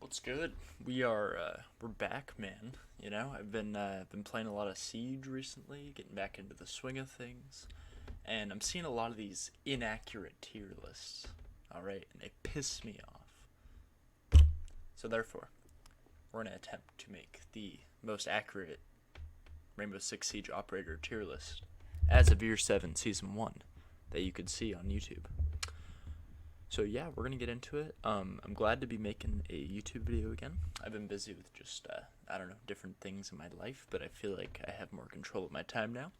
What's good? We're back, man. I've been playing a lot of Siege recently, getting back into the swing of things, and I'm seeing a lot of these inaccurate tier lists. All right, and they piss me off. So therefore, we're gonna attempt to make the most accurate Rainbow Six Siege operator tier list as of Year 7 Season 1 that you could see on YouTube. So yeah, we're gonna get into it. I'm glad to be making a YouTube video again. I've been busy with just I don't know, different things in my life, but I feel like I have more control of my time now.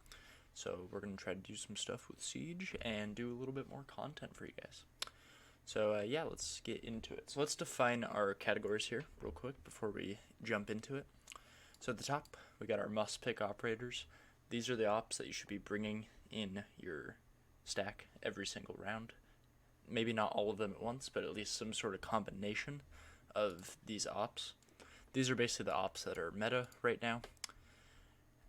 So we're gonna try to do some stuff with Siege and do a little bit more content for you guys. So yeah, let's get into it. So let's define our categories here real quick before we jump into it. So at the top, we got our must-pick operators. These are the ops that you should be bringing in your stack every single round. Maybe not all of them at once, but at least some sort of combination of these ops. These are basically the ops that are meta right now.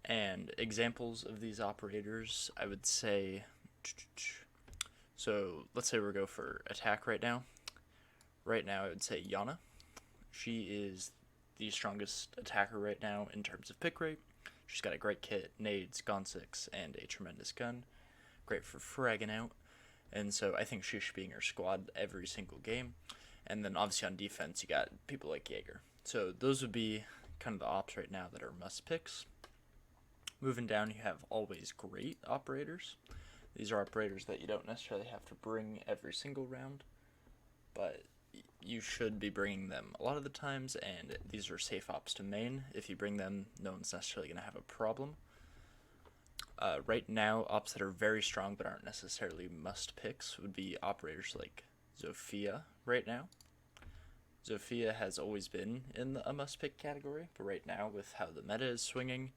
And examples of these operators, I would say, so let's say we go for attack right now. Right now, I would say Yana. She is the strongest attacker right now in terms of pick rate. She's got a great kit, nades, gonsics, and a tremendous gun. Great for fragging out. And so I think she should be in her squad every single game. And then obviously on defense, you got people like Jaeger. So those would be kind of the ops right now that are must picks. Moving down, you have always great operators. These are operators that you don't necessarily have to bring every single round, but you should be bringing them a lot of the times, and these are safe ops to main. If you bring them, no one's necessarily going to have a problem. Right now, ops that are very strong but aren't necessarily must picks would be operators like Zofia right now. Zofia has always been in a must pick category, but right now, with how the meta is swinging,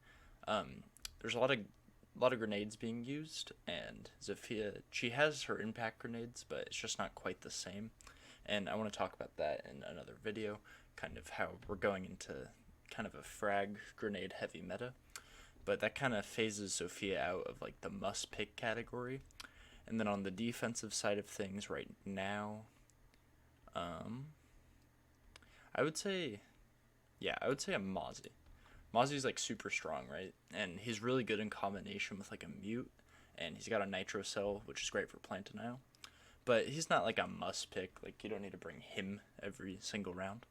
there's a lot of grenades being used, and Zofia, she has her impact grenades, but it's just not quite the same. And I want to talk about that in another video, kind of how we're going into kind of a frag grenade heavy meta. But that kind of phases Zofia out of like the must pick category. And then on the defensive side of things right now, I would say a Mozzie. Mozzie's like super strong, right? And he's really good in combination with like a mute, and he's got a nitro cell, which is great for plant denial. But he's not like a must pick, like you don't need to bring him every single round.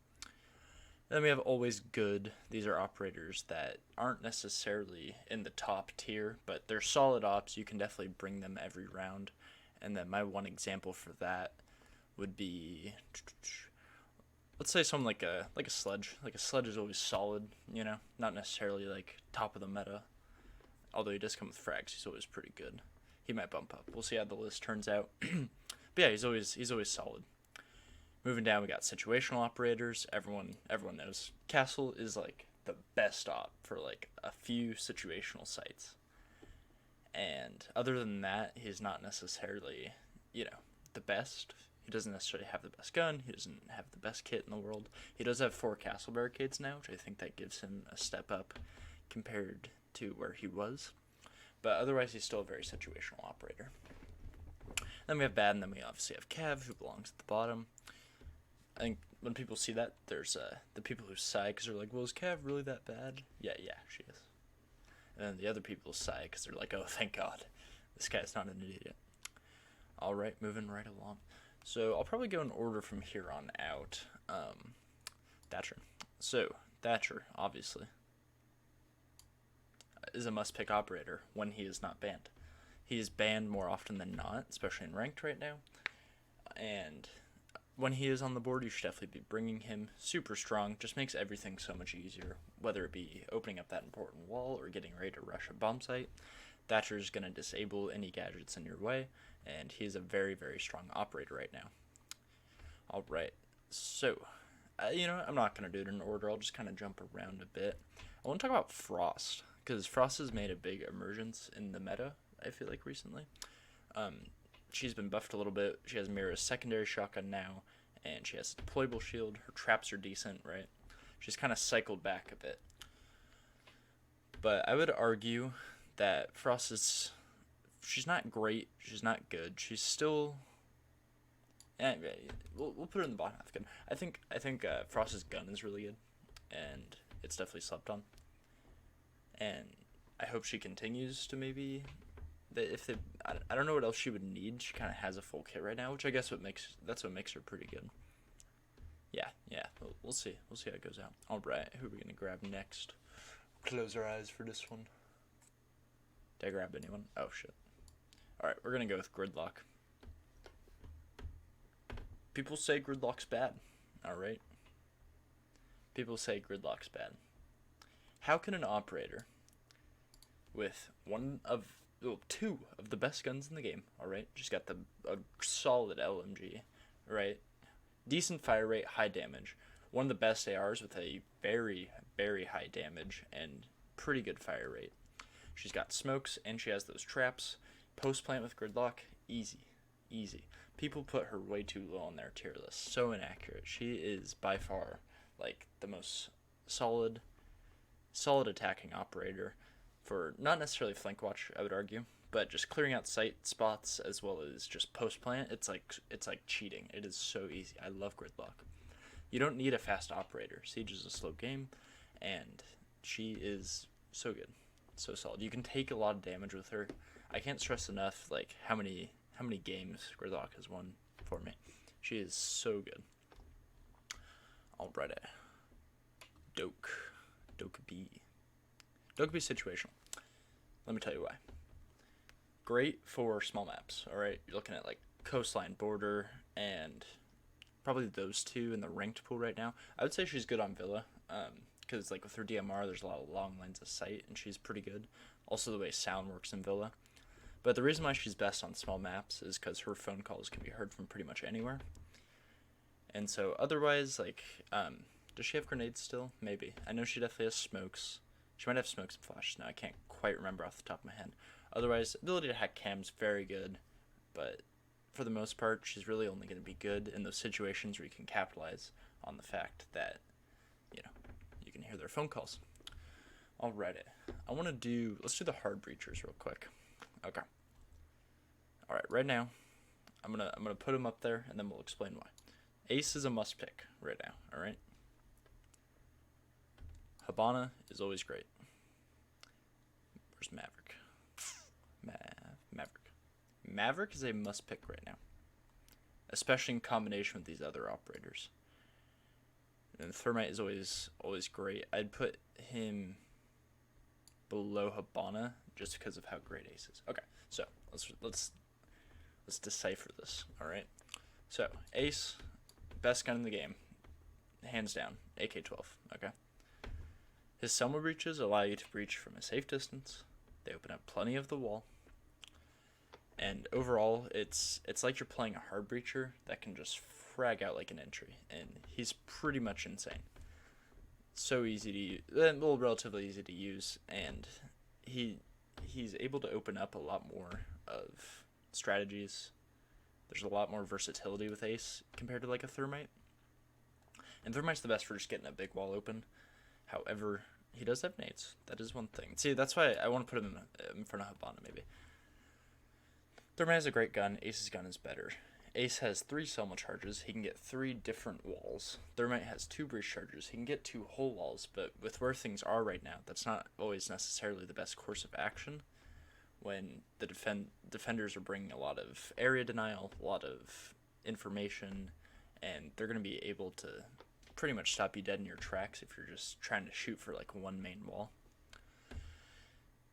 Then we have always good. These are operators that aren't necessarily in the top tier, but they're solid ops. You can definitely bring them every round. And then my one example for that would be, let's say something like a Sledge. Like a Sledge is always solid, not necessarily like top of the meta. Although he does come with frags, he's always pretty good. He might bump up. We'll see how the list turns out. But yeah, he's always solid. Moving down, we got situational operators. Everyone knows Castle is like the best op for like a few situational sites. And other than that, he's not necessarily, the best. He doesn't necessarily have the best gun. He doesn't have the best kit in the world. He does have 4 castle barricades now, which I think that gives him a step up compared to where he was. But otherwise, he's still a very situational operator. Then we have Bad, and then we obviously have Cav, who belongs at the bottom. I think when people see that, there's the people who sigh because they're like, well, is Cav really that bad? Yeah, she is. And then the other people sigh because they're like, oh, thank God. This guy's not an idiot. Alright, moving right along. So I'll probably go in order from here on out. Thatcher. So, Thatcher, obviously, is a must-pick operator when he is not banned. He is banned more often than not, especially in ranked right now. And when he is on the board, you should definitely be bringing him. Super strong, just makes everything so much easier, whether it be opening up that important wall or getting ready to rush a bomb site. Thatcher is going to disable any gadgets in your way, and he is a very, very strong operator right now. Alright, so, I'm not going to do it in order. I'll just kind of jump around a bit. I want to talk about Frost, because Frost has made a big emergence in the meta, I feel like, recently. She's been buffed a little bit. She has Mira's secondary shotgun now, and she has a deployable shield. Her traps are decent, right? She's kind of cycled back a bit. But I would argue that Frost she's not great. She's not good. She's still we'll put her in the bottom half. Good. I think Frost's gun is really good, and it's definitely slept on. And I hope she continues to maybe that if they I don't know what else she would need. She kind of has a full kit right now, which I guess that's what makes her pretty good. Yeah. We'll see. We'll see how it goes out. All right, who are we gonna grab next? Close our eyes for this one. Did I grab anyone? Oh shit. All right, we're gonna go with Gridlock. People say Gridlock's bad. All right. People say Gridlock's bad. How can an operator with two of the best guns in the game, all right, just got a solid LMG, right, decent fire rate, high damage, one of the best ARs with a very, very high damage and pretty good fire rate. She's got smokes and she has those traps. Post plant with Gridlock, easy. People put her way too low on their tier list. So inaccurate. She is by far like the most solid attacking operator for not necessarily flank watch, I would argue, but just clearing out sight spots as well as just post plant. It's like cheating. It is so easy. I love Gridlock. You don't need a fast operator. Siege is a slow game, and she is so good, so solid. You can take a lot of damage with her. I can't stress enough like how many games Gridlock has won for me. She is so good. Alrighty. Doke B situational. Let me tell you why. Great for small maps, alright? You're looking at like coastline, border, and probably those two in the ranked pool right now. I would say she's good on Villa, because like with her DMR, there's a lot of long lines of sight, and she's pretty good. Also the way sound works in Villa. But the reason why she's best on small maps is because her phone calls can be heard from pretty much anywhere. And so otherwise, like, does she have grenades still? Maybe. I know she definitely has smokes. She might have smokes and flashes now. I can't quite remember off the top of my head. Otherwise, ability to hack cams, very good. But for the most part, she's really only going to be good in those situations where you can capitalize on the fact that, you can hear their phone calls. Alrighty. Let's do the hard breachers real quick. Okay. Alright, right now, I'm gonna put them up there, and then we'll explain why. Ace is a must pick right now, alright? Habana is always great. Where's Maverick? Maverick. Maverick is a must pick right now, especially in combination with these other operators. And Thermite is always great. I'd put him below Habana just because of how great Ace is. Okay, so let's decipher this. All right, so Ace, best gun in the game, hands down, AK-12. Okay, his Selma breaches allow you to breach from a safe distance. They open up plenty of the wall, and overall, it's like you're playing a hard breacher that can just frag out like an entry, and he's pretty much insane. So easy to use, well, relatively easy to use, and he's able to open up a lot more of strategies. There's a lot more versatility with Ace compared to like a Thermite. And Thermite's the best for just getting a big wall open. However, he does have nades. That is one thing. See, that's why I want to put him in front of Habana maybe. Thermite is a great gun. Ace's gun is better. Ace has 3 Selma charges. He can get 3 different walls. Thermite has 2 breach charges. He can get 2 whole walls, but with where things are right now, that's not always necessarily the best course of action when the defenders are bringing a lot of area denial, a lot of information, and they're going to be able to pretty much stop you dead in your tracks if you're just trying to shoot for like one main wall.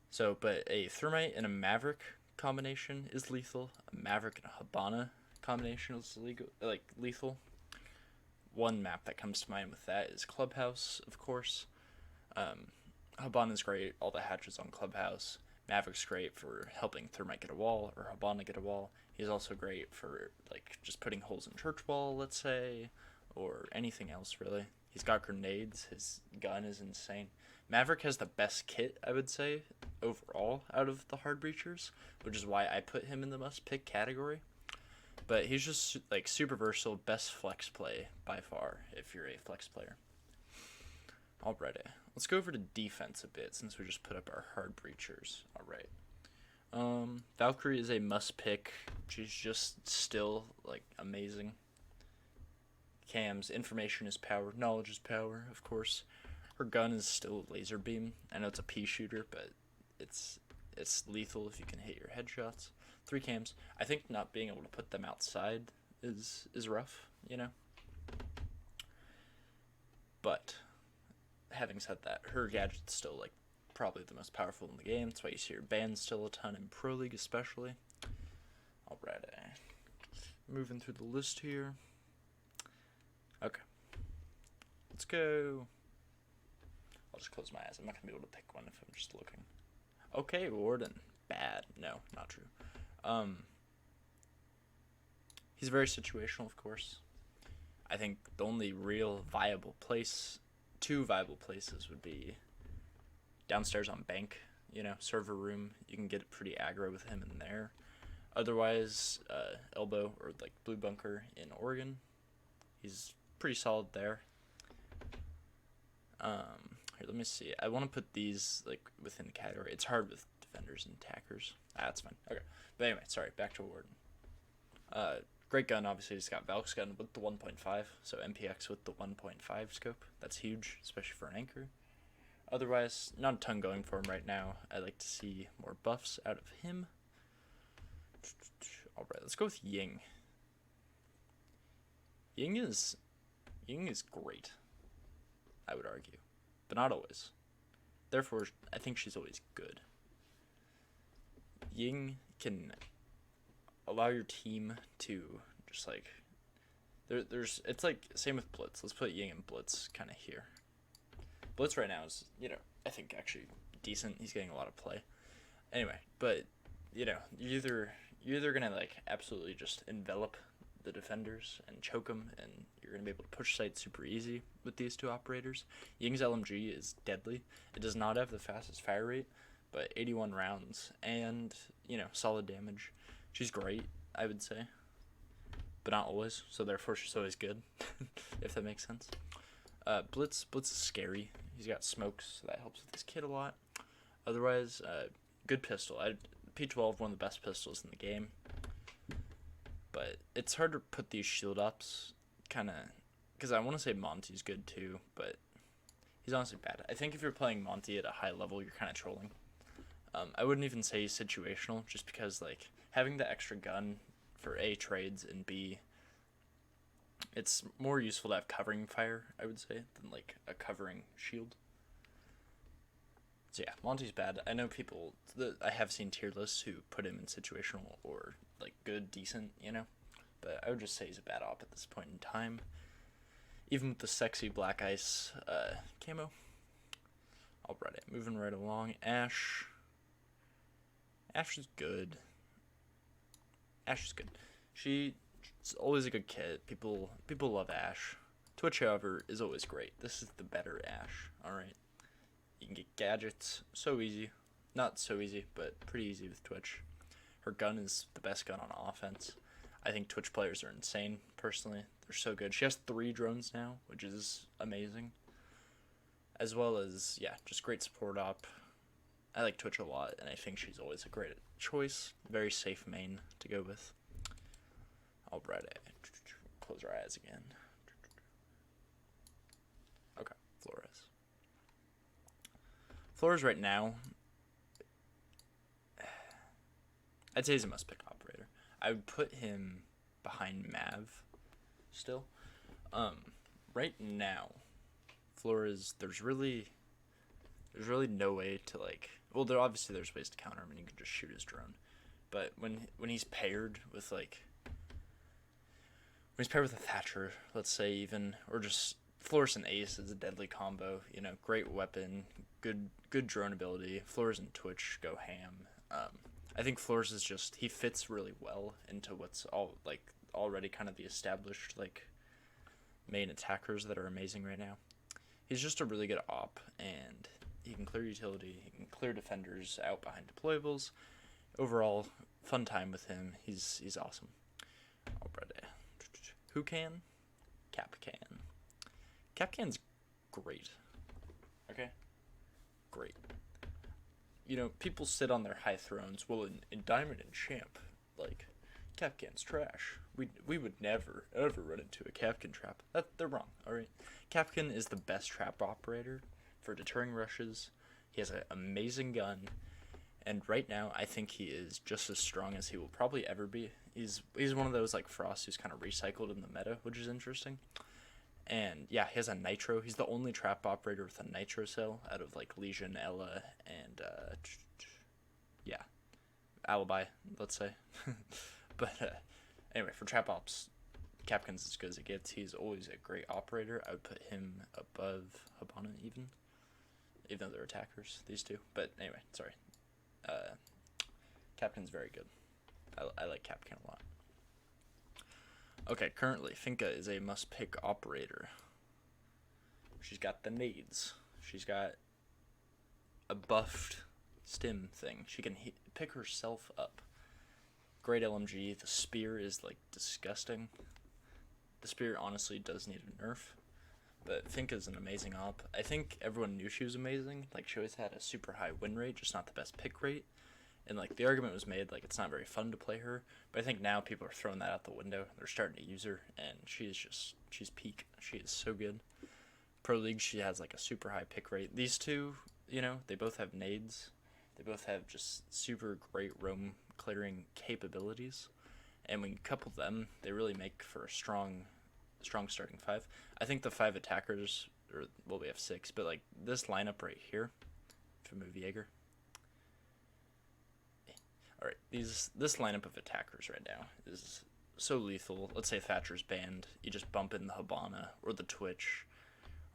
So, but a Thermite and a Maverick combination is lethal. A Maverick and a Habana combination is lethal. One map that comes to mind with that is Clubhouse, of course. Habana's great, all the hatches on Clubhouse. Maverick's great for helping Thermite get a wall, or Habana get a wall. He's also great for like just putting holes in church wall, let's say, or anything else really. He's got grenades, his gun is insane. Maverick has the best kit, I would say, overall out of the hard breachers, which is why I put him in the must pick category. But he's just like super versatile, best flex play by far if you're a flex player. Alrighty, let's go over to defense a bit since we just put up our hard breachers. Alright, Valkyrie is a must pick. She's just still like amazing. Cam's information is power, knowledge is power, of course. Her gun is still a laser beam. I know it's a pea shooter, but it's it's lethal if you can hit your headshots. 3 cams. I think not being able to put them outside is rough, you know. But having said that, her gadget's still like probably the most powerful in the game. That's why you see her banned still a ton in Pro League, especially. Alright, moving through the list here. Okay, let's go. I'll just close my eyes. I'm not gonna be able to pick one if I'm just looking. Okay, Warden. Bad. No, not true. He's very situational, of course. I think the only real viable place, 2 viable places would be downstairs on bank, you know, server room. You can get pretty aggro with him in there. Otherwise, elbow or like blue bunker in Oregon. He's pretty solid there. Here, let me see. I want to put these like within the category. It's hard with defenders and attackers. That's fine. Okay. But anyway, sorry. Back to Warden. Great gun. Obviously, he's got Valk's gun with the 1.5. So MPX with the 1.5 scope. That's huge, especially for an anchor. Otherwise, not a ton going for him right now. I'd like to see more buffs out of him. Alright, let's go with Ying. Ying is great, I would argue. But not always. Therefore, I think she's always good. Ying can allow your team to just like... It's like, same with Blitz. Let's put Ying and Blitz kind of here. Blitz right now is, you know, I think actually decent. He's getting a lot of play. Anyway, but, you know, you're either going to, like, absolutely just envelop the defenders and choke them, and you're going to be able to push sites super easy with these 2 operators. Ying's LMG is deadly. It does not have the fastest fire rate, but 81 rounds and, you know, solid damage. She's great, I would say, but not always, so therefore she's always good, if that makes sense. Blitz is scary. He's got smokes, so that helps with his kit a lot. Otherwise, good pistol. P12, one of the best pistols in the game. But it's hard to put these shield ups, kind of, because I want to say Monty's good too, but he's honestly bad. I think if you're playing Monty at a high level, you're kind of trolling. I wouldn't even say he's situational, just because like having the extra gun for A, trades, and B, it's more useful to have covering fire, I would say, than like a covering shield. So yeah, Monty's bad. I know people, I have seen tier lists who put him in situational or like good, decent, you know, but I would just say he's a bad op at this point in time. Even with the sexy black ice camo. Alright, moving right along. Ash is good. Ash is good. She's always a good kit. People love Ash. Twitch, however, is always great. This is the better Ash. Alright. You can get gadgets so easy. Not so easy, but pretty easy with Twitch. Her gun is the best gun on offense. I think Twitch players are insane, personally. They're so good. She has 3 drones now, which is amazing. As well as, yeah, just great support op. I like Twitch a lot, and I think she's always a great choice. Very safe main to go with. Alright, close our eyes again. Okay, Flores right now, I'd say he's a must-pick operator. I would put him behind Mav still. Right now, Flores, there's really no way to like. Well, there's ways to counter him, and you can just shoot his drone. But when he's paired with like, when he's paired with a Thatcher, let's say even, or just Flores and Ace is a deadly combo. You know, great weapon, good drone ability. Flores and Twitch go ham. I think Flores is just, he fits really well into what's already kind of the established like main attackers that are amazing right now. He's just a really good op, and he can clear utility, he can clear defenders out behind deployables. Overall, fun time with him. He's awesome. Alright. Who can? Cap can. Cap can's great. Okay? Great. people sit on their high thrones. Well, in Diamond and Champ, like, Kapkan's trash. We would never, ever run into a Kapkan trap. They're wrong, alright? Kapkan is the best trap operator for deterring rushes. He has an amazing gun. And right now, I think he is just as strong as he will probably ever be. He's one of those, like, Frost who's kind of recycled in the meta, which is interesting. And yeah, he has a nitro. He's the only trap operator with a nitro cell out of like Legion, Ella, and yeah, Alibi, let's say. But anyway, for trap ops, Capkin's as good as it gets. He's always a great operator. I would put him above Habana even though they're attackers, these two. But anyway, sorry. Capkin's very good. I like Capkin a lot. Okay, currently, Finka is a must-pick operator. She's got the nades. She's got a buffed stim thing. She can pick herself up. Great LMG. The spear is, like, disgusting. The spear, honestly, does need a nerf. But Finka's an amazing op. I think everyone knew she was amazing. Like, she always had a super high win rate, just not the best pick rate. And, like, the argument was made, like, it's not very fun to play her. But I think now people are throwing that out the window. They're starting to use her, and she's peak. She is so good. Pro League, she has, like, a super high pick rate. These two, they both have nades. They both have just super great roam clearing capabilities. And when you couple them, they really make for a strong starting five. I think the 5 attackers, we have 6, but, like, this lineup right here, if I move Jaeger. Alright, this lineup of attackers right now is so lethal. Let's say Thatcher's banned. You just bump in the Habana or the Twitch.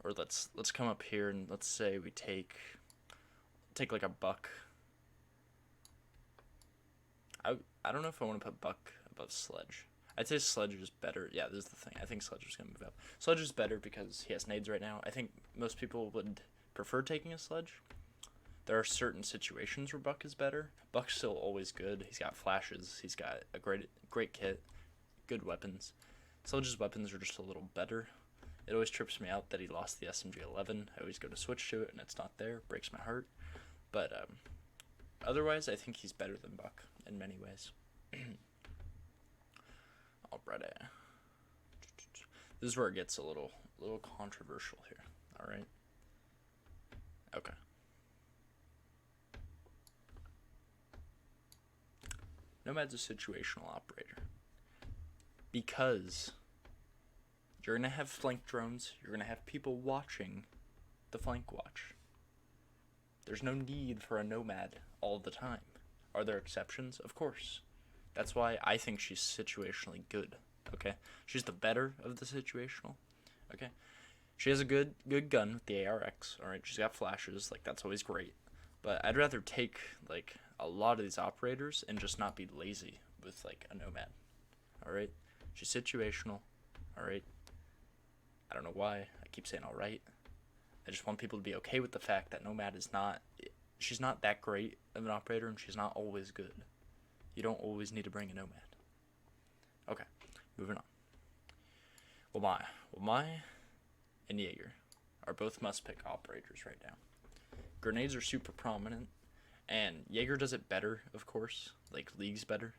Or let's come up here and let's say we take like a Buck. I don't know if I want to put Buck above Sledge. I'd say Sledge is better. Yeah, this is the thing. I think Sledge is going to move up. Sledge is better because he has nades right now. I think most people would prefer taking a Sledge. There are certain situations where Buck is better. Buck's still always good. He's got flashes. He's got a great kit, good weapons. Sledge's weapons are just a little better. It always trips me out that he lost the SMG-11. I always go to switch to it, and it's not there. Breaks my heart. But otherwise, I think he's better than Buck in many ways. Alright. This is where it gets a little controversial here. Alright? Okay. Nomad's a situational operator. Because you're going to have flank drones, you're going to have people watching the flank watch. There's no need for a Nomad all the time. Are there exceptions? Of course. That's why I think she's situationally good, okay? She's the better of the situational, okay? She has a good gun with the ARX, alright? She's got flashes, like, that's always great. But I'd rather take, like, a lot of these operators and just not be lazy with, like, a Nomad, alright? She's situational, alright? I don't know why I keep saying alright. I just want people to be okay with the fact that Nomad is not... She's not that great of an operator, and she's not always good. You don't always need to bring a Nomad. Okay, moving on. Wamai and Jaeger are both must-pick operators right now. Grenades are super prominent, and Jaeger does it better, of course. Like, League's better.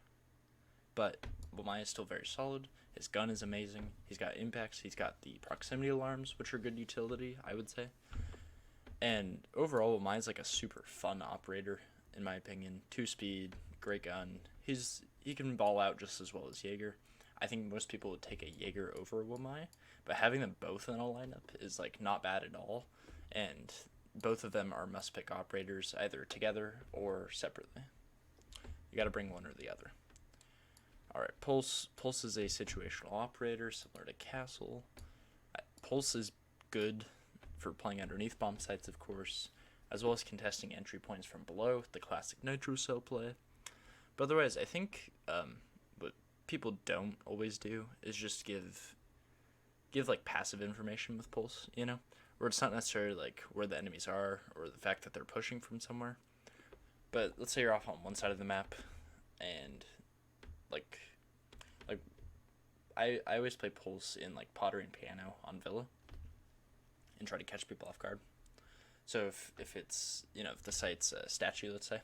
But Wamai is still very solid. His gun is amazing. He's got impacts. He's got the proximity alarms, which are good utility, I would say. And overall, Wamai's like a super fun operator, in my opinion. 2-speed, great gun. He can ball out just as well as Jaeger. I think most people would take a Jaeger over Wamai, but having them both in a lineup is like not bad at all. And both of them are must-pick operators, either together or separately. You got to bring one or the other. Alright, Pulse is a situational operator, similar to Castle. Pulse is good for playing underneath bomb sites, of course, as well as contesting entry points from below, the classic Nitro Cell play. But otherwise, I think what people don't always do is just give like passive information with Pulse, where it's not necessarily like where the enemies are or the fact that they're pushing from somewhere. But let's say you're off on one side of the map, and like I always play Pulse in like Pottery and Piano on Villa and try to catch people off guard. So if it's, if the site's a statue, let's say,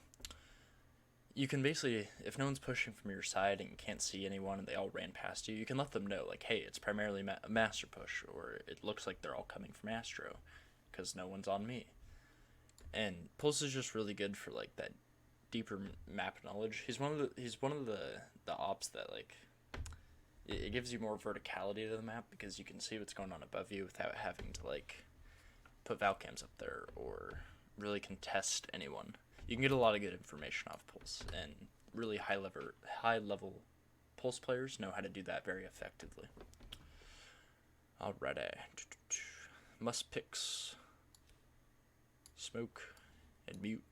you can basically, if no one's pushing from your side and you can't see anyone and they all ran past you, you can let them know, like, hey, it's primarily a master push, or it looks like they're all coming from Astro, because no one's on me. And Pulse is just really good for, like, that deeper map knowledge. He's one of the ops that, like, it gives you more verticality to the map, because you can see what's going on above you without having to, like, put Valcams up there or really contest anyone. You can get a lot of good information off Pulse, and really high level Pulse players know how to do that very effectively. Alrighty. Must picks. Smoke and Mute.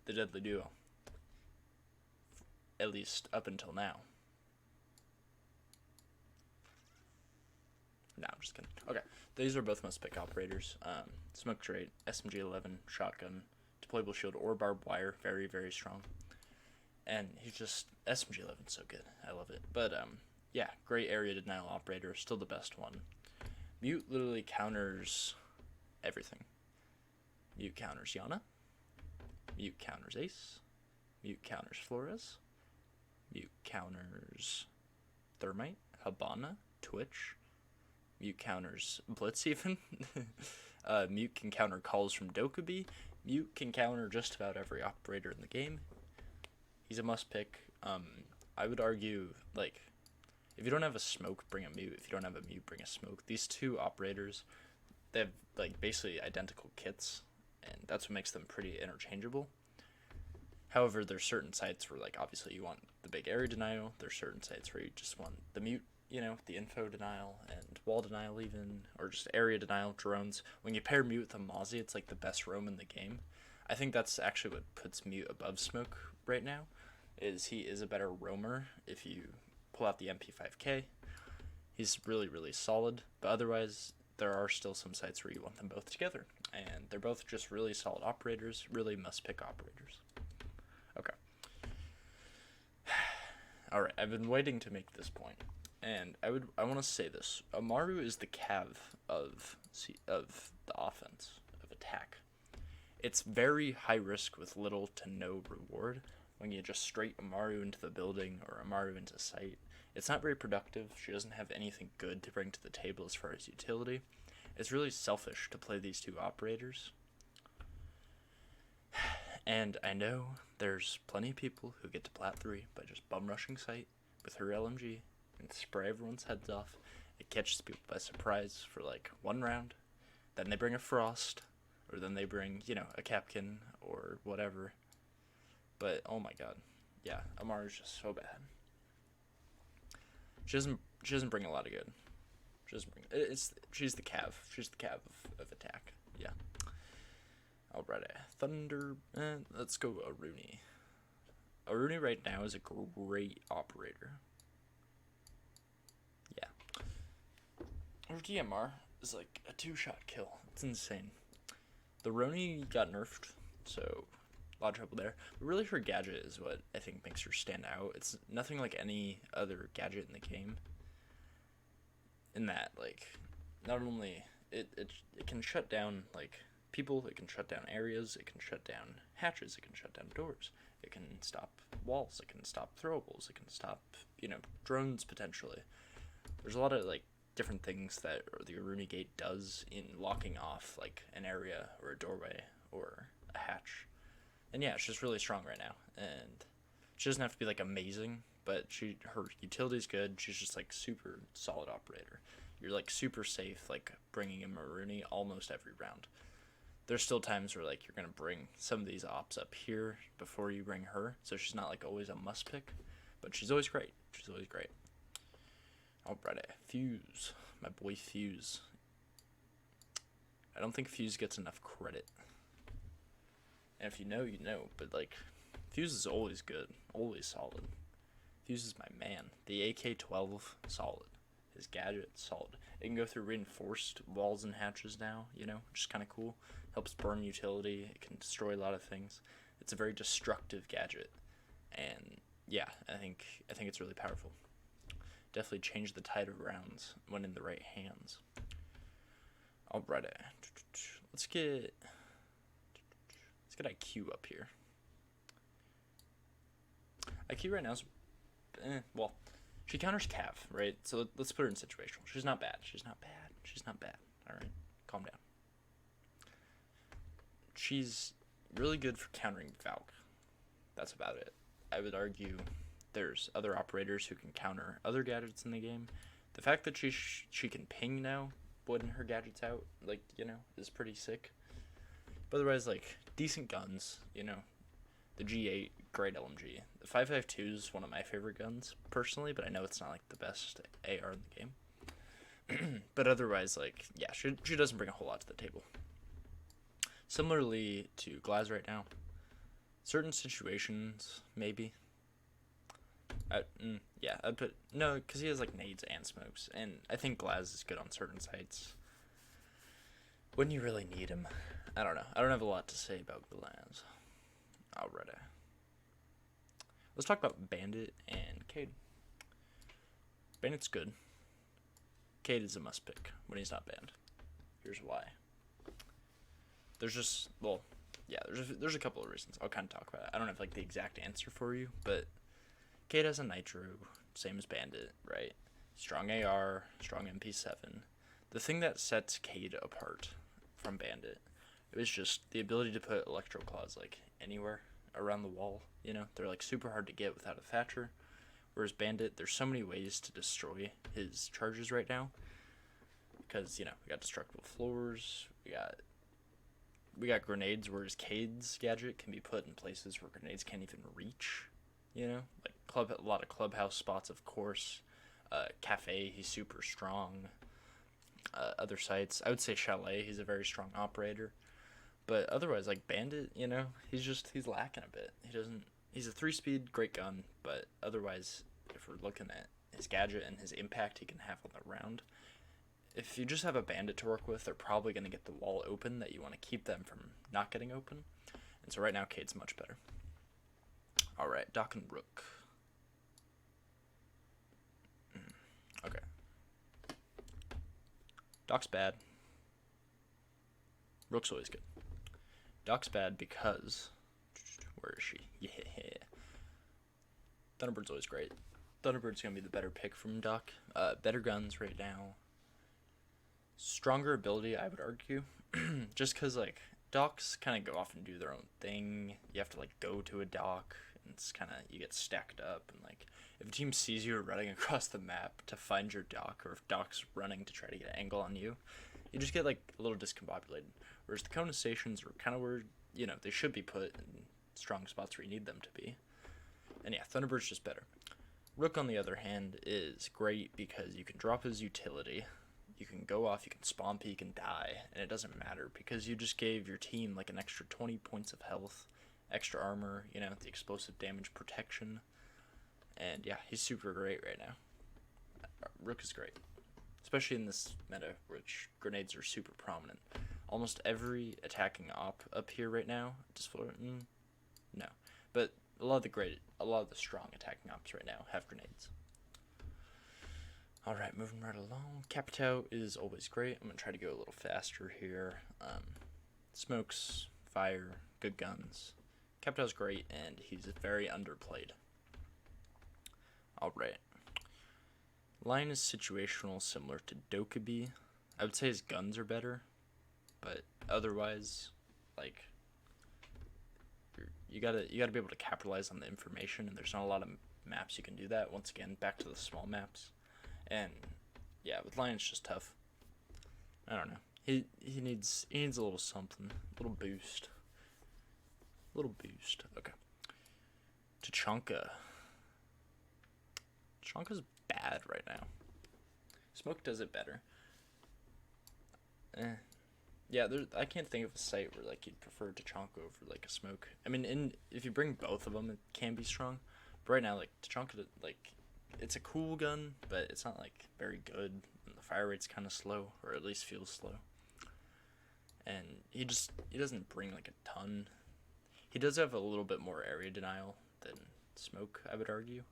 The deadly duo. At least up until now. No, I'm just kidding. Okay, these are both must pick operators. Smoke Trade, SMG-11, shotgun, deployable shield or barbed wire, very, very strong. And he's just, SMG-11 so good. I love it. But, yeah, great area denial operator, still the best one. Mute literally counters everything. Mute counters Yana. Mute counters Ace. Mute counters Flores. Mute counters Thermite, Habana, Twitch. Mute counters Blitz even. Mute can counter calls from Dokkaebi. Mute can counter just about every operator in the game. He's a must pick. I would argue, like, if you don't have a smoke, bring a mute. If you don't have a mute, bring a smoke. These two operators, they have, like, basically identical kits, and that's what makes them pretty interchangeable. However, there's certain sites where, like, obviously you want the big area denial. There's certain sites where you just want the mute, the info denial and wall denial even, or just area denial, drones. When you pair mute with a Mozzie, it's like the best roam in the game. I think that's actually what puts mute above smoke right now, is he is a better roamer. If you pull out the MP5K, he's really, really solid. But otherwise, there are still some sites where you want them both together, and they're both just really solid operators, really must-pick operators. Okay. Alright, I've been waiting to make this point, and I want to say this. Amaru is the Cav of the offense, of attack. It's very high risk with little to no reward when you just straight Amaru into the building or Amaru into sight. It's not very productive. She doesn't have anything good to bring to the table as far as utility. It's really selfish to play these two operators. And I know there's plenty of people who get to plat 3 by just bum rushing sight with her LMG and spray everyone's heads off. It catches people by surprise for like one round. Then they bring a Frost, or then they bring, a Capkin or whatever. But oh my god. Yeah, Amaru's just so bad. She doesn't bring a lot of good. She's the Cav. She's the Cav of attack. Yeah. Alrighty. Thunder. Let's go Aruni. Aruni right now is a great operator. Yeah. Her DMR is like a 2-shot kill. It's insane. The Roni got nerfed, so a lot of trouble there. But really, her gadget is what I think makes her stand out. It's nothing like any other gadget in the game. In that, like, not only it can shut down, like, people, it can shut down areas, it can shut down hatches, it can shut down doors, it can stop walls, it can stop throwables, it can stop, drones potentially. There's a lot of, like, different things that the Aruni Gate does in locking off, like, an area or a doorway or a hatch. And yeah, she's really strong right now, and she doesn't have to be, like, amazing, but her utility's good. She's just, like, super solid operator. You're, like, super safe, like, bringing in Maruni almost every round. There's still times where, like, you're going to bring some of these ops up here before you bring her, so she's not, like, always a must pick, but she's always great. She's always great. Alrighty, Fuse. My boy Fuse. I don't think Fuse gets enough credit. And if you know, you know, but, like, Fuse is always good, always solid. Fuse is my man. The AK-12, solid. His gadget, solid. It can go through reinforced walls and hatches now, which is kind of cool. Helps burn utility. It can destroy a lot of things. It's a very destructive gadget. And, yeah, I think it's really powerful. Definitely change the tide of rounds when in the right hands. Alrighty. let's get IQ up here. IQ right now is, well, she counters Cav, right? So let's put her in situational. She's not bad. She's not bad. She's not bad. All right, calm down. She's really good for countering Valk. That's about it. I would argue there's other operators who can counter other gadgets in the game. The fact that she can ping now when her gadget's out, like, is pretty sick. But otherwise, like, decent guns, the G8, great LMG. The 5.52 is one of my favorite guns, personally, but I know it's not, like, the best AR in the game. But otherwise, like, yeah, she doesn't bring a whole lot to the table. Similarly to Glaz right now, certain situations, maybe. I'd put, no, because he has, like, nades and smokes, and I think Glaz is good on certain sites. When you really need him. I don't know. I don't have a lot to say about Glaz. Alright. Let's talk about Bandit and Cade. Bandit's good. Cade is a must pick when he's not banned. Here's why. There's a couple of reasons. I'll kind of talk about it. I don't have, like, the exact answer for you, but Cade has a Nitro, same as Bandit, right? Strong AR, strong MP7. The thing that sets Cade apart from Bandit, it was just the ability to put Electro Claws, like, anywhere around the wall, They're, like, super hard to get without a Thatcher. Whereas Bandit, there's so many ways to destroy his charges right now. Because, we got destructible floors, we got grenades, whereas Cade's gadget can be put in places where grenades can't even reach, like a lot of clubhouse spots, of course. Cafe, he's super strong. Other sites, I would say Chalet, he's a very strong operator. But otherwise, like, Bandit, he's lacking a bit. He's a 3-speed, great gun, but otherwise, if we're looking at his gadget and his impact he can have on the round, if you just have a Bandit to work with, they're probably going to get the wall open that you want to keep them from not getting open. And so right now, Cade's much better. Alright, Doc and Rook. Okay. Doc's bad. Rook's always good. Doc's bad because... Where is she? Yeah. Thunderbird's always great. Thunderbird's going to be the better pick from Doc. Better guns right now. Stronger ability, I would argue. Just because, like, Docs kind of go off and do their own thing. You have to, like, go to a Doc, and it's kind of, you get stacked up. And, like, if a team sees you running across the map to find your Doc, or if Doc's running to try to get an angle on you, you just get, like, a little discombobulated. Whereas the Kona stations are kind of where, they should be put in strong spots where you need them to be. And yeah, Thunderbird's just better. Rook, on the other hand, is great because you can drop his utility. You can go off, you can spawn peek and die, and it doesn't matter because you just gave your team, like, an extra 20 points of health, extra armor, the explosive damage protection. And yeah, he's super great right now. Rook is great. Especially in this meta, which grenades are super prominent. Almost every attacking op up here right now, no. But a lot of the strong attacking ops right now have grenades. Alright, moving right along. Capitao is always great. I'm going to try to go a little faster here. Smokes, fire, good guns. Capitao's great, and he's very underplayed. Alright. Lion is situational, similar to Dokkaebi. I would say his guns are better, but otherwise, like, you gotta be able to capitalize on the information, and there's not a lot of maps you can do that. Once again, back to the small maps. And yeah, with Lion, it's just tough. I don't know. He needs a little something, a little boost. Okay. Tachanka. Tachanka's bad right now. Smoke does it better. Yeah, I can't think of a site where, like, you'd prefer Tachanka over, like, a Smoke. I mean, if you bring both of them, it can be strong. But right now, like, Tachanka, like, it's a cool gun, but it's not, like, very good. And the fire rate's kind of slow, or at least feels slow. And he doesn't bring, like, a ton. He does have a little bit more area denial than Smoke, I would argue.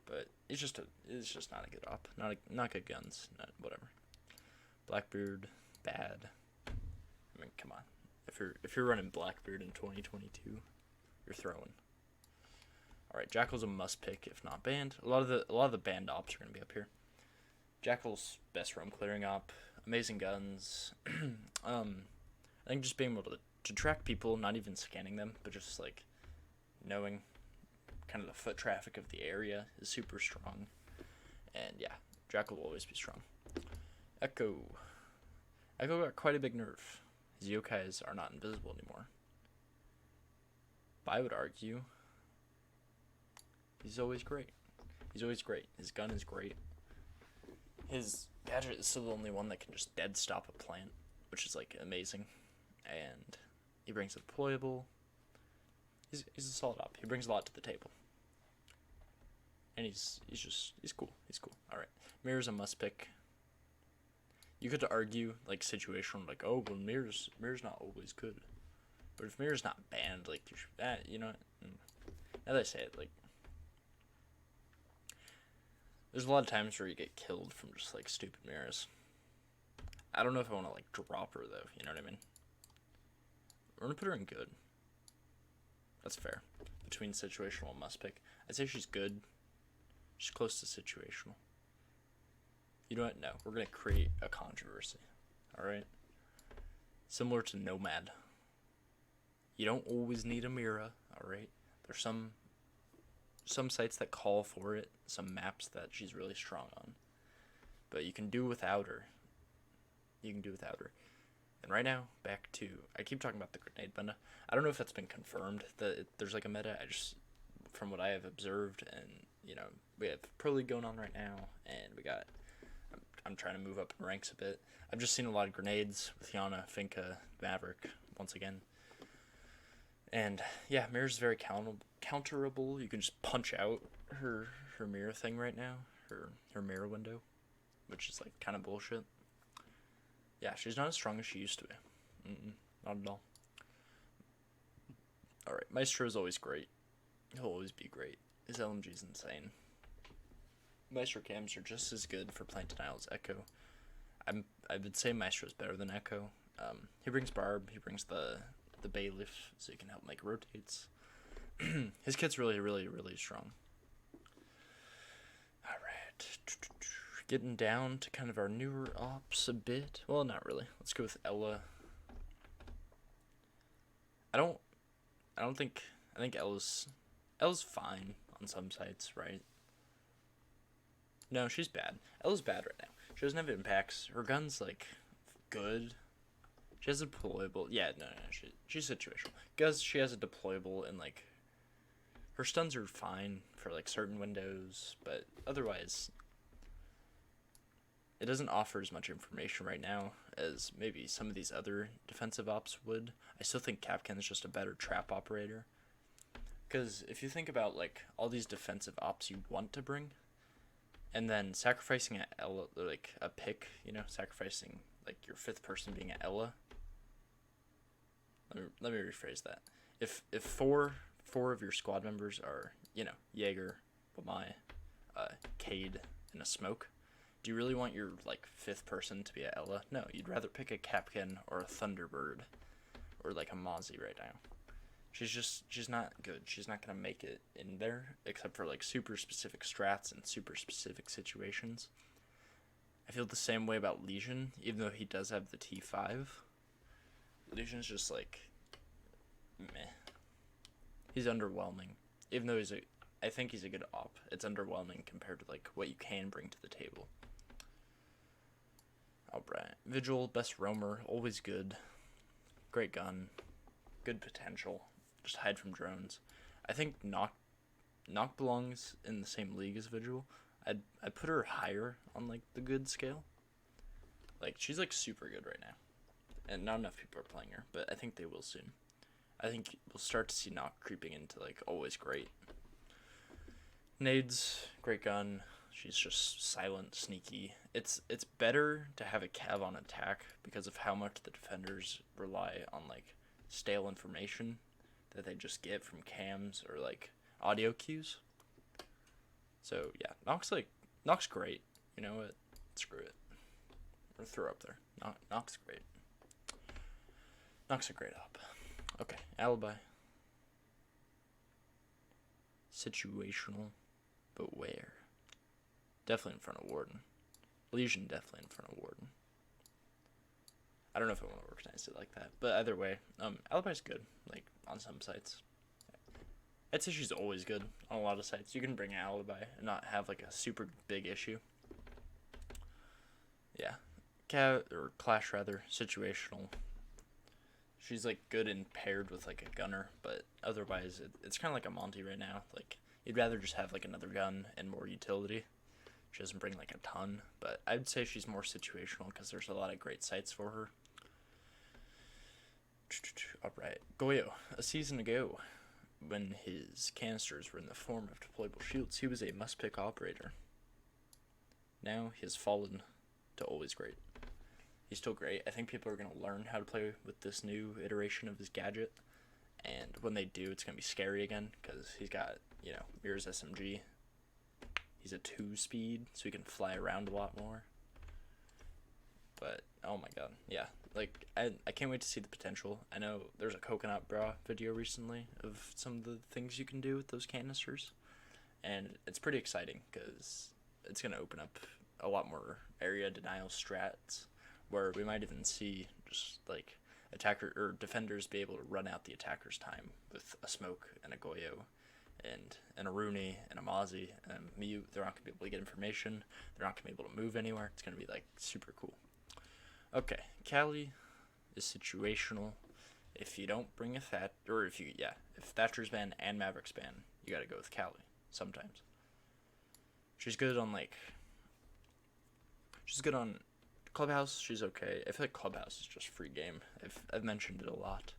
But it's just not a good op. Not good guns. Whatever. Blackbeard, bad. I mean, come on. If you're running Blackbeard in 2022, you're throwing. All right, Jackal's a must pick if not banned. A lot of the banned ops are gonna be up here. Jackal's best roam clearing op, amazing guns. I think just being able to track people, not even scanning them, but just like knowing kind of the foot traffic of the area is super strong. And yeah, Jackal will always be strong. Echo got quite a big nerf. His yokais are not invisible anymore. But I would argue he's always great. He's always great. His gun is great. His gadget is still the only one that can just dead stop a plant, which is like amazing. And he brings a deployable. He's a solid op. He brings a lot to the table. And he's cool. He's cool. All right. Mirror's a must pick. You could argue like situational, like, oh, well, Mirror's not always good. But if Mirror's not banned, like, you know, now that I say it, like, there's a lot of times where you get killed from just like stupid mirrors. I don't know if I want to like drop her though. You know what I mean? We're gonna put her in good. That's fair. Between situational and must pick, I'd say she's good. She's close to situational. You know what? No, we're gonna create a controversy. All right. Similar to Nomad. You don't always need a Mira. All right. There's some sites that call for it, some maps that she's really strong on. But you can do without her. And right now, back to, I keep talking about the grenade meta. I don't know if that's been confirmed, that there's like a meta. I just, from what I have observed, and, you know, we have Pro League going on right now, and I'm trying to move up in ranks a bit. I've just seen a lot of grenades with Yana, Finka, Maverick, once again. And yeah, Mirror's very counterable. You can just punch out her mirror thing right now, her mirror window, which is like kind of bullshit. Yeah, she's not as strong as she used to be. Not at all. All right, Maestro is always great. He'll always be great. His LMG is insane. Maestro cams are just as good for plant denial as Echo. I would say Maestro is better than Echo. He brings Barb. He brings the bailiff, so you can help make rotates. His kit's really, really, really strong. Alright. Getting down to kind of our newer ops a bit. Well, not really. Let's go with Ella. I think Ella's fine on some sites, right? No, she's bad. Ella's bad right now. She doesn't have impacts. Her gun's like good. She has a deployable. Yeah, no, she's situational. Because she has a deployable, and like her stuns are fine for like certain windows, but otherwise it doesn't offer as much information right now as maybe some of these other defensive ops would. I still think Kapkan's just a better trap operator. Because if you think about like all these defensive ops you want to bring, and then sacrificing Ella, like a pick, you know, sacrificing like your fifth person being at Ella. Let me rephrase that. If four of your squad members are, you know, Jaeger, Lamai, Cade, and a Smoke, do you really want your like fifth person to be at Ella? No, you'd rather pick a Kapkan or a Thunderbird, or like a Mozzie right now. She's not good. She's not gonna make it in there, except for like super specific strats and super specific situations. I feel the same way about Legion, even though he does have the T5. Legion's just like meh. He's underwhelming. Even though I think he's a good op. It's underwhelming compared to like what you can bring to the table. Alright. Vigil, best roamer, always good. Great gun. Good potential. Just hide from drones. I think Knock belongs in the same league as Vigil. I'd put her higher on like the good scale. Like she's like super good right now. And not enough people are playing her, but I think they will soon. I think we'll start to see Knock creeping into like always great. Nades, great gun. She's just silent, sneaky. It's better to have a Cav on attack because of how much the defenders rely on like stale information that they just get from cams or like audio cues. So yeah, Nock's great. You know what? Screw it. Or throw up there. Nock's great. Nox a great op. Okay, alibi. Situational, but where? Definitely in front of Warden. Legion definitely in front of Warden. I don't know if I want to organize it like that, but either way, alibi's good. Like on some sites, I'd say she's always good on a lot of sites. You can bring alibi and not have like a super big issue. Yeah, Clash rather situational. She's like good and paired with like a gunner, but otherwise it's kind of like a Monty right now. Like you'd rather just have like another gun and more utility. She doesn't bring like a ton, but I'd say she's more situational because there's a lot of great sites for her. Alright, Goyo. A season ago, when his canisters were in the form of deployable shields, he was a must-pick operator. Now he has fallen to always great. He's still great. I think people are going to learn how to play with this new iteration of his gadget, and when they do, it's going to be scary again, because he's got, Mirror's SMG. He's a 2-speed, so he can fly around a lot more. But, oh my god, yeah. Like, I can't wait to see the potential. I know there's a Coconut Bra video recently of some of the things you can do with those canisters, and it's pretty exciting, because it's going to open up a lot more area denial strats, where we might even see just, like, attacker or defenders be able to run out the attacker's time with a smoke and a Goyo and a Rooney and a Mozzie and a Mute. They're not going to be able to get information. They're not going to be able to move anywhere. It's going to be, like, super cool. Okay, Callie is situational. If you don't bring a if Thatcher's ban and Maverick's ban, you gotta go with Callie sometimes. She's good on Clubhouse. She's okay. I feel like Clubhouse is just free game. I've mentioned it a lot.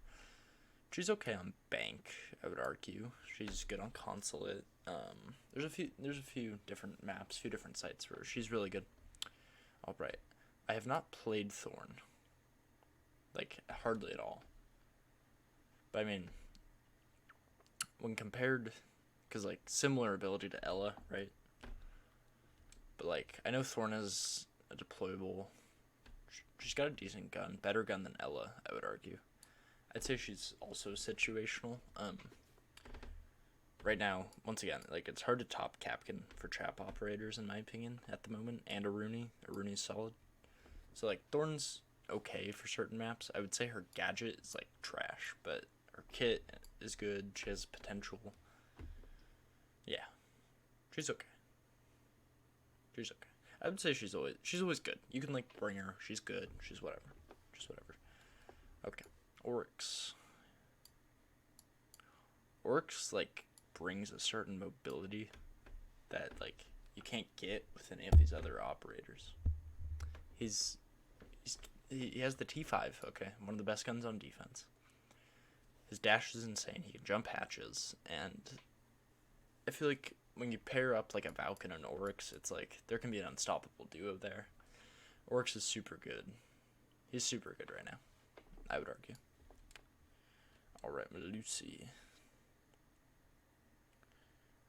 She's okay on Bank, I would argue. She's good on Consulate. There's a few different maps, a few different sites where she's really good. Alright. I have not played Thorn. Like, hardly at all. But I mean, when compared, because like similar ability to Ella, right? But like, I know Thorn is a deployable. She's got a decent gun, better gun than Ella, I would argue. I'd say she's also situational. Right now, once again, like it's hard to top Capkin for trap operators in my opinion at the moment, and a Rooney. A Rooney's solid. So like Thorn's okay for certain maps. I would say her gadget is like trash, but her kit is good. She has potential. Yeah, she's okay. She's okay. I would say she's always good. You can like bring her. She's good. She's whatever. Just whatever. Okay, Oryx. Oryx like brings a certain mobility that like you can't get with any of these other operators. He has the T5, okay, one of the best guns on defense. His dash is insane. He can jump hatches, and I feel like when you pair up like a Valken and Oryx, it's like there can be an unstoppable duo there. Oryx is super good. He's super good right now, I would argue. Alright, Lucy.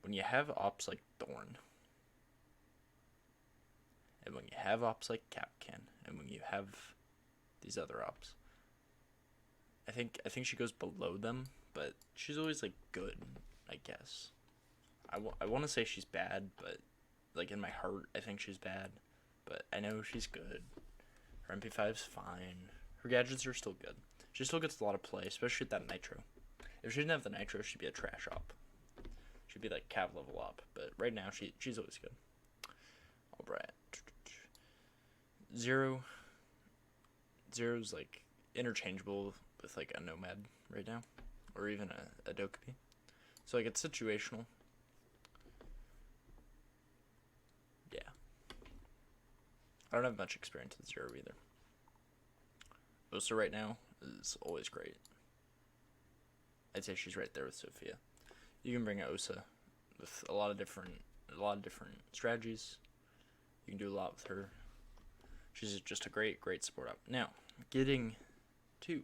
When you have ops like Thorn, and when you have ops like Capcan, and when you have these other ops, I think she goes below them, but she's always like good, I guess. I want to say she's bad, but like in my heart, I think she's bad, but I know she's good. Her MP5's fine. Her gadgets are still good. She still gets a lot of play, especially with that Nitro. If she didn't have the Nitro, she'd be a trash op. She'd be like Cav level op, but right now she's always good. Alright. Zero's like interchangeable with like a Nomad right now, or even a Dokkaebi. So like it's situational. Yeah. I don't have much experience with Zero either. Osa right now is always great. I'd say she's right there with Sophia. You can bring Osa with a lot of different strategies. You can do a lot with her. She's just a great support op. Now, getting to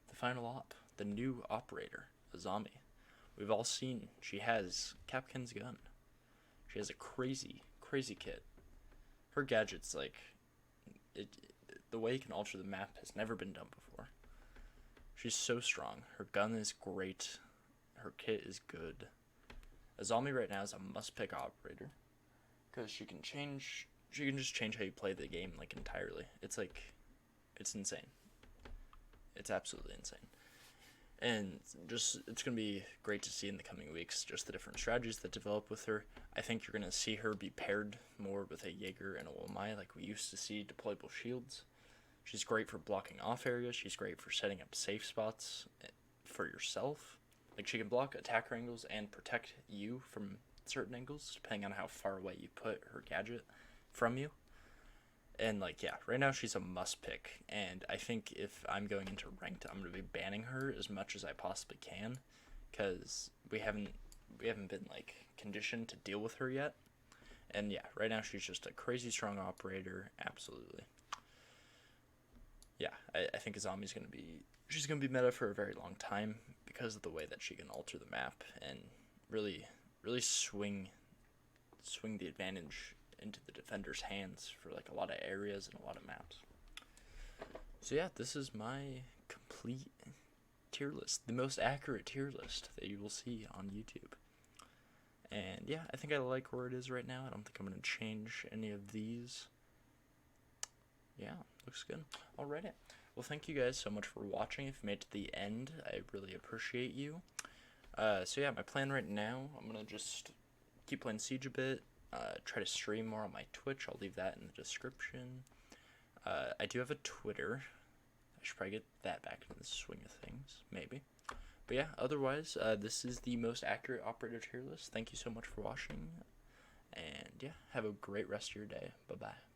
the final op, the new operator, Azami. We've all seen she has Capcan's gun. She has a crazy kit. Her gadget's like, the way you can alter the map has never been done before. She's so strong. Her gun is great. Her kit is good. Azami right now is a must-pick operator because she can change. She can just change how you play the game like entirely. It's like, it's insane. It's absolutely insane. And just, it's going to be great to see in the coming weeks just the different strategies that develop with her. I think you're going to see her be paired more with a Jaeger and a Womai like we used to see deployable shields. She's great for blocking off areas. She's great for setting up safe spots for yourself. Like, she can block attacker angles and protect you from certain angles, depending on how far away you put her gadget from you. And, like, yeah, right now she's a must pick. And I think if I'm going into ranked, I'm going to be banning her as much as I possibly can. Because we haven't been, like, conditioned to deal with her yet. And, yeah, right now she's just a crazy strong operator. Absolutely. Yeah, I think Azami's going to be... She's going to be meta for a very long time because of the way that she can alter the map and really swing the advantage into the defender's hands for like a lot of areas and a lot of maps. So yeah, this is my complete tier list, the most accurate tier list that you will see on YouTube. And yeah, I think I like where it is right now. I don't think I'm going to change any of these. Yeah, looks good. Alrighty. Well, thank you guys so much for watching. If you made it to the end, I really appreciate you. So yeah, my plan right now, I'm going to just keep playing Siege a bit, try to stream more on my Twitch. I'll leave that in the description. I do have a Twitter. I should probably get that back into the swing of things, maybe. But yeah, otherwise, this is the most accurate operator tier list. Thank you so much for watching. And yeah, have a great rest of your day. Bye-bye.